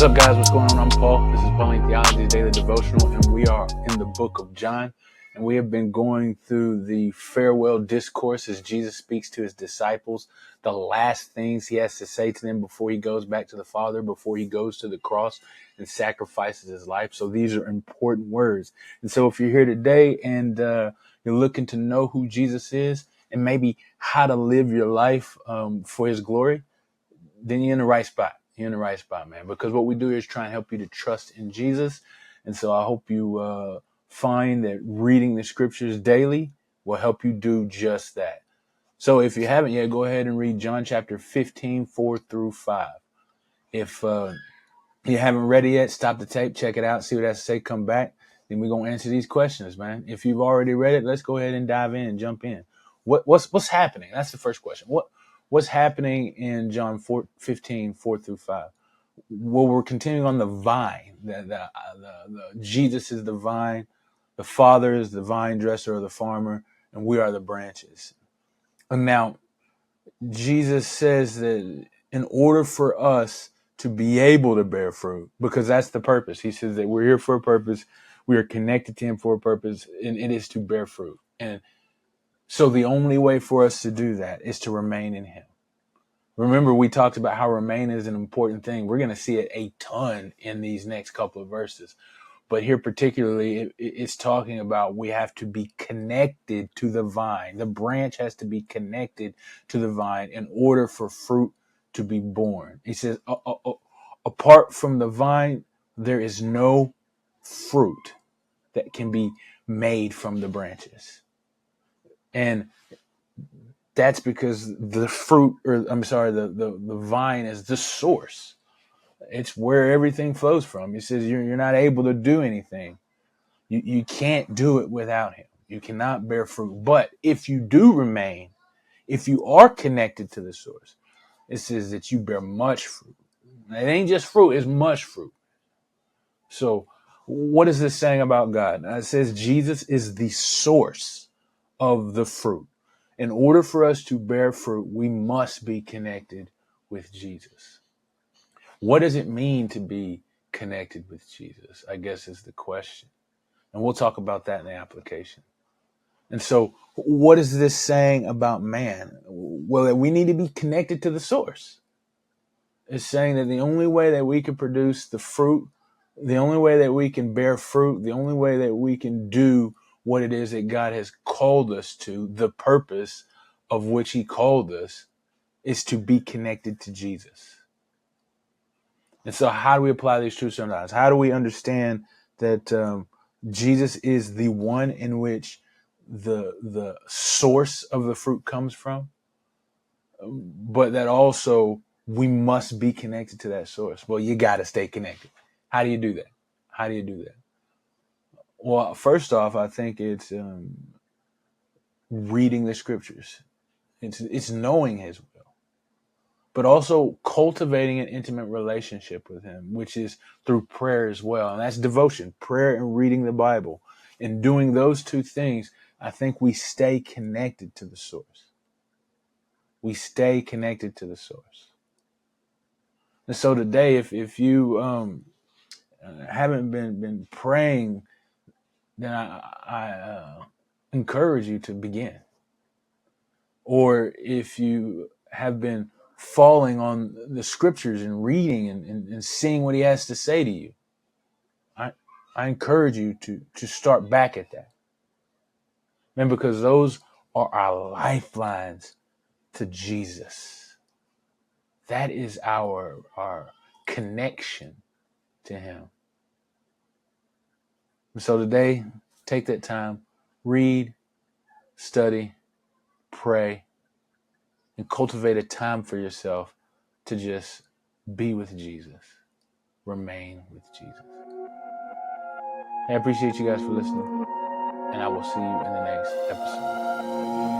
What's up, guys? What's going on? I'm Paul. This is Pauline Theology's Daily Devotional, and we are in the book of John. And we have been going through the farewell discourse as Jesus speaks to his disciples, the last things he has to say to them before he goes back to the Father, before he goes to the cross and sacrifices his life. So these are important words. And so if you're here today and you're looking to know who Jesus is and maybe how to live your life for his glory, then you're in the right spot. You're in the right spot, man, because what we do is try and help you to trust in Jesus. And so I hope you find that reading the scriptures daily will help you do just that. So if you haven't yet, go ahead and read John chapter 15, 4 through 5. If you haven't read it yet, stop the tape, check it out, see what it has to say, come back. Then we're going to answer these questions, man. If you've already read it, let's go ahead and dive in and jump in. What's happening? That's the first question. What's happening in John 15, 4 through 5? Well, we're continuing on the vine. The Jesus is the vine. The Father is the vine dresser or the farmer, and we are the branches. And now, Jesus says that in order for us to be able to bear fruit, because that's the purpose. He says that we're here for a purpose. We are connected to him for a purpose, and it is to bear fruit. And so the only way for us to do that is to remain in him. Remember, we talked about how remain is an important thing. We're going to see it a ton in these next couple of verses. But here particularly, it's talking about we have to be connected to the vine. The branch has to be connected to the vine in order for fruit to be born. He says, apart from the vine, there is no fruit that can be made from the branches. And that's because the fruit, the vine is the source. It's where everything flows from. He says you're not able to do anything. You can't do it without him. You cannot bear fruit. But if you do remain, if you are connected to the source, it says that you bear much fruit. It ain't just fruit, it's much fruit. So what is this saying about God? It says Jesus is the source of the fruit. In order for us to bear fruit, we must be connected with Jesus. What does it mean to be connected with Jesus? I guess is the question. And we'll talk about that in the application. And so what is this saying about man? Well, that we need to be connected to the source. It's saying that the only way that we can produce the fruit, the only way that we can bear fruit, the only way that we can do what it is that God has called us to, the purpose of which he called us, is to be connected to Jesus. And so how do we apply these truths sometimes? How do we understand that Jesus is the one in which the source of the fruit comes from, but that also we must be connected to that source? Well, you got to stay connected. How do you do that? How do you do that? Well, first off, I think it's reading the scriptures. It's knowing his will, but also cultivating an intimate relationship with him, which is through prayer as well. And that's devotion, prayer and reading the Bible. And doing those two things, I think we stay connected to the source. We stay connected to the source. And so today, if you haven't been praying, then I encourage you to begin. Or if you have been falling on the scriptures and reading and seeing what he has to say to you, I encourage you to start back at that. Man, because those are our lifelines to Jesus. That is our connection to him. And so today, take that time, read, study, pray, and cultivate a time for yourself to just be with Jesus. Remain with Jesus. Hey, I appreciate you guys for listening, and I will see you in the next episode.